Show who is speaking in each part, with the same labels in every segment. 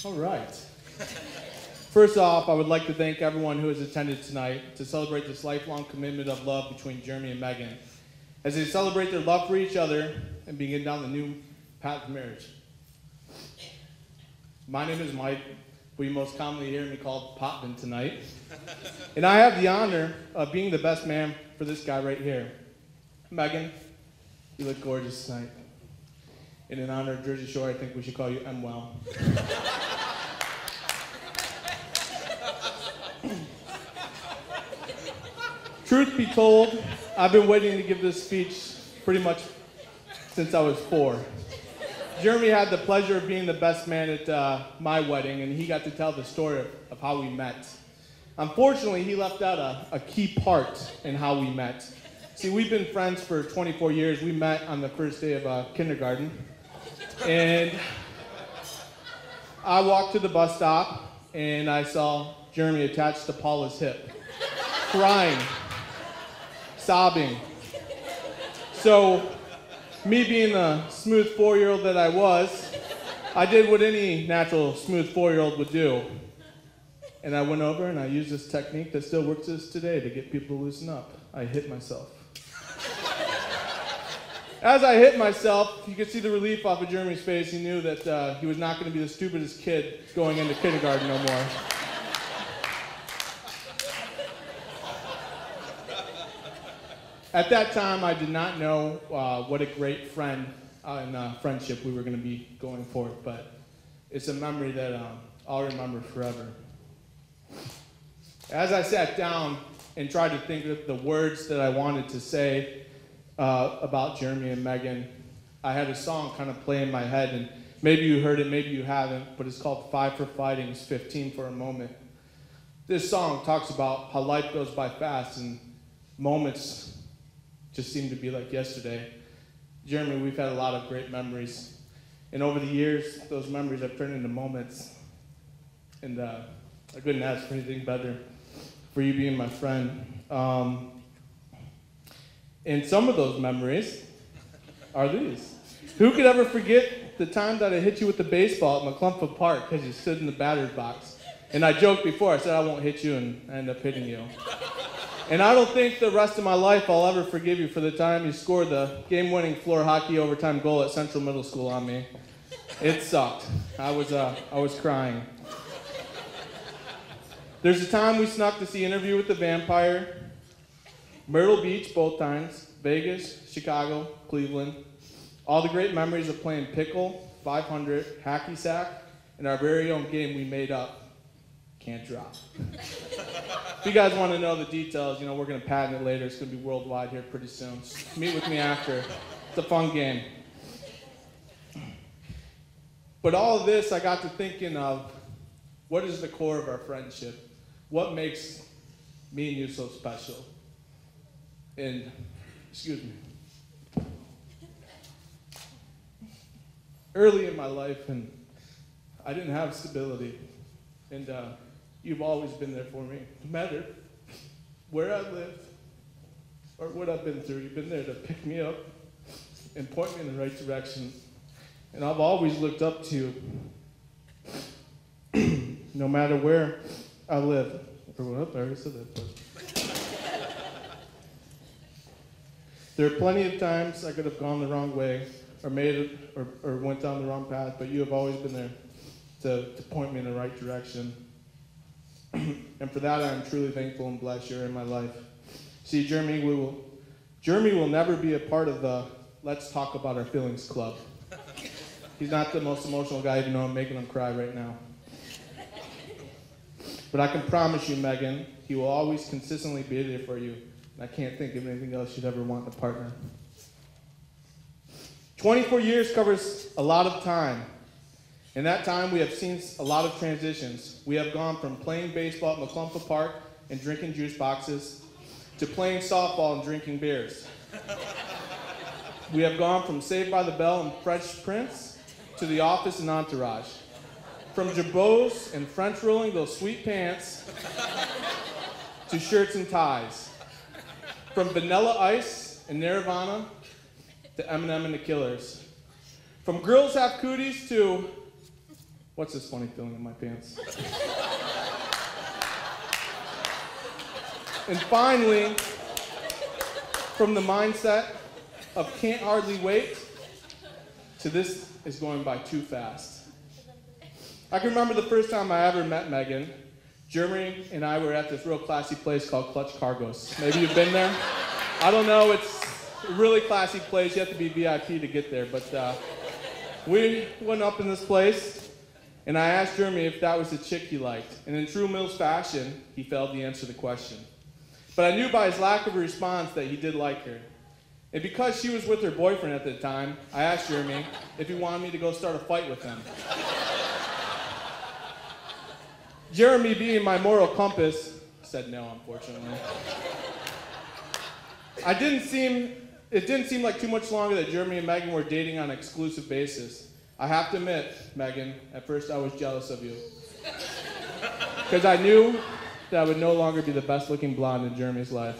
Speaker 1: All right. First off, I would like to thank everyone who has attended tonight to celebrate this lifelong commitment of love between Jeremy and Megan as they celebrate their love for each other and begin down the new path of marriage. My name is Mike, but you most commonly hear me called Potvin tonight. And I have the honor of being the best man for this guy right here. Megan, you look gorgeous tonight. And in honor of Jersey Shore, I think we should call you M-Well. Truth be told, I've been waiting to give this speech pretty much since I was 4. Jeremy had the pleasure of being the best man at my wedding, and he got to tell the story of how we met. Unfortunately, he left out a key part in how we met. See, we've been friends for 24 years. We met on the first day of kindergarten. And I walked to the bus stop, and I saw Jeremy attached to Paula's hip, crying, sobbing. So, me being the smooth 4-year-old that I was, I did what any natural smooth 4-year-old would do. And I went over and I used this technique that still works to this today to get people to loosen up. I hit myself. As I hit myself, you could see the relief off of Jeremy's face. He knew that he was not going to be the stupidest kid going into kindergarten no more. At that time, I did not know what a great friend and friendship we were going to be going forward, but it's a memory that I'll remember forever. As I sat down and tried to think of the words that I wanted to say about Jeremy and Megan, I had a song kind of play in my head, and maybe you heard it, maybe you haven't, but it's called 5 for Fighting, 15 for a Moment. This song talks about how life goes by fast and moments just seem to be like yesterday. Jeremy, we've had a lot of great memories, and over the years, those memories have turned into moments, and I couldn't ask for anything better for you being my friend. And some of those memories are these. Who could ever forget the time that I hit you with the baseball at McClumpha Park because you stood in the batter's box? And I joked before, I said I won't hit you, and I ended up hitting you. And I don't think the rest of my life I'll ever forgive you for the time you scored the game-winning floor hockey overtime goal at Central Middle School on me. It sucked. I was crying. There's a time we snuck to see Interview with the Vampire, Myrtle Beach both times, Vegas, Chicago, Cleveland. All the great memories of playing pickle, 500, hacky sack, and our very own game we made up, Can't Drop. If you guys want to know the details, you know, we're going to patent it later. It's going to be worldwide here pretty soon. Just meet with me after. It's a fun game. But all of this, I got to thinking of what is the core of our friendship? What makes me and you so special? And, excuse me. Early in my life, and I didn't have stability, and you've always been there for me. No matter where I lived or what I've been through, you've been there to pick me up and point me in the right direction. And I've always looked up to you, no matter where I live. Or what? I already said that. But. There are plenty of times I could have gone the wrong way or made it or went down the wrong path, but you have always been there to point me in the right direction. And for that, I am truly thankful and blessed you're in my life. See, Jeremy will never be a part of the Let's Talk About Our Feelings club. He's not the most emotional guy, even though I'm making him cry right now. But I can promise you, Megan, he will always consistently be there for you. I can't think of anything else you'd ever want in a partner. 24 years covers a lot of time. In that time, we have seen a lot of transitions. We have gone from playing baseball at McClumpha Park and drinking juice boxes to playing softball and drinking beers. We have gone from Saved by the Bell and Fresh Prince to The Office and Entourage. From jabots and French rolling those sweet pants to shirts and ties. From Vanilla Ice and Nirvana to Eminem and the Killers. From Girls Have Cooties to What's this funny feeling in my pants? And finally, from the mindset of can't hardly wait to this is going by too fast. I can remember the first time I ever met Megan. Jeremy and I were at this real classy place called Clutch Cargos. Maybe you've been there? I don't know, it's a really classy place. You have to be VIP to get there, but we went up in this place, and I asked Jeremy if that was the chick he liked. And in true Mills fashion, he failed to answer the question. But I knew by his lack of a response that he did like her. And because she was with her boyfriend at the time, I asked Jeremy if he wanted me to go start a fight with him. Jeremy, being my moral compass, said no, unfortunately. It didn't seem like too much longer that Jeremy and Megan were dating on an exclusive basis. I have to admit, Megan, at first I was jealous of you. Because I knew that I would no longer be the best looking blonde in Jeremy's life.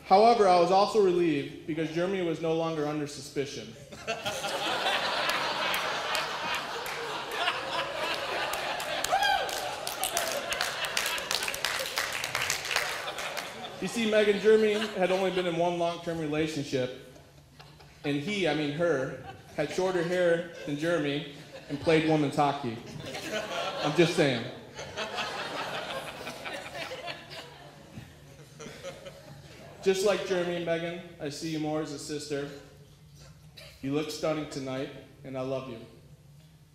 Speaker 1: However, I was also relieved because Jeremy was no longer under suspicion. You see, Megan, Jeremy had only been in one long-term relationship, and he, I mean her, had shorter hair than Jeremy and played women's hockey. I'm just saying. Just like Jeremy and Megan, I see you more as a sister. You look stunning tonight, and I love you.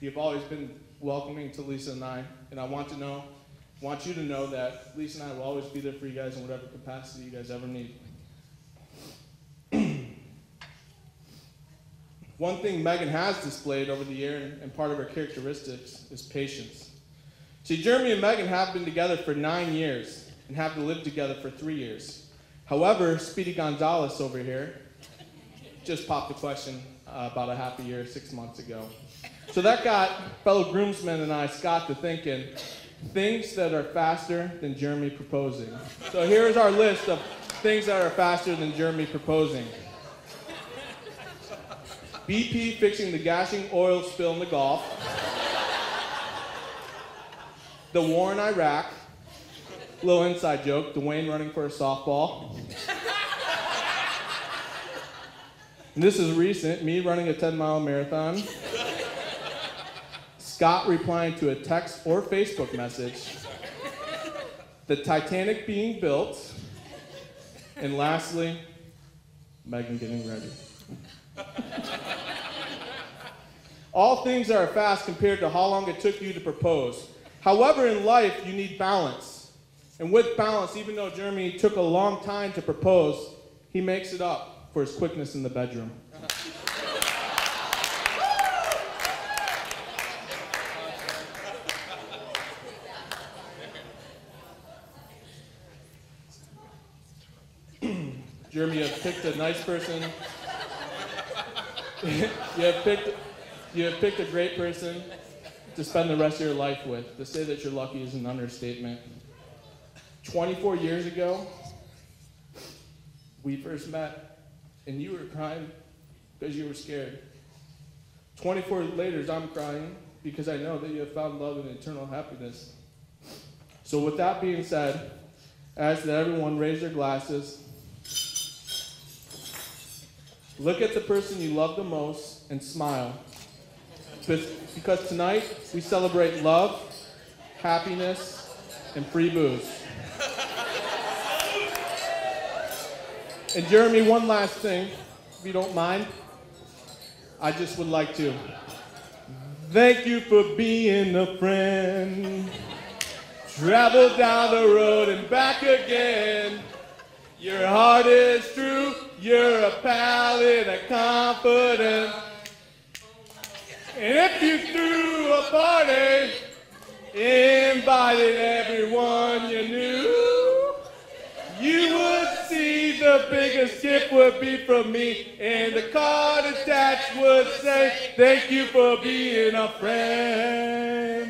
Speaker 1: You've always been welcoming to Lisa and I want you to know that Lisa and I will always be there for you guys in whatever capacity you guys ever need. One thing Megan has displayed over the year, and part of her characteristics, is patience. See, Jeremy and Megan have been together for 9 years and have lived together for 3 years. However, Speedy Gonzalez over here just popped the question about a half a year, 6 months ago. So that got fellow groomsmen and I, Scott, to thinking, things that are faster than Jeremy proposing. So here's our list of things that are faster than Jeremy proposing. BP fixing the gashing oil spill in the Gulf. The war in Iraq. Little inside joke, Dwayne running for a softball. And this is recent, me running a 10-mile marathon. Scott replying to a text or Facebook message. The Titanic being built. And lastly, Megan getting ready. All things are fast compared to how long it took you to propose. However, in life, you need balance. And with balance, even though Jeremy took a long time to propose, he makes it up for his quickness in the bedroom. Jeremy, you have picked a nice person. You have picked a great person to spend the rest of your life with. To say that you're lucky is an understatement. 24 years ago, we first met, and you were crying because you were scared. 24 later, I'm crying because I know that you have found love and eternal happiness. So with that being said, I ask that everyone raise their glasses. Look at the person you love the most and smile. Because tonight we celebrate love, happiness, and free booze. And Jeremy, one last thing, if you don't mind. I just would like to thank you for being a friend. Travel down the road and back again. Your heart is true, you're a pal and a confidant. And if you threw a party, invited everyone you knew, you would see the biggest gift would be from me, and the card attached would say, thank you for being a friend.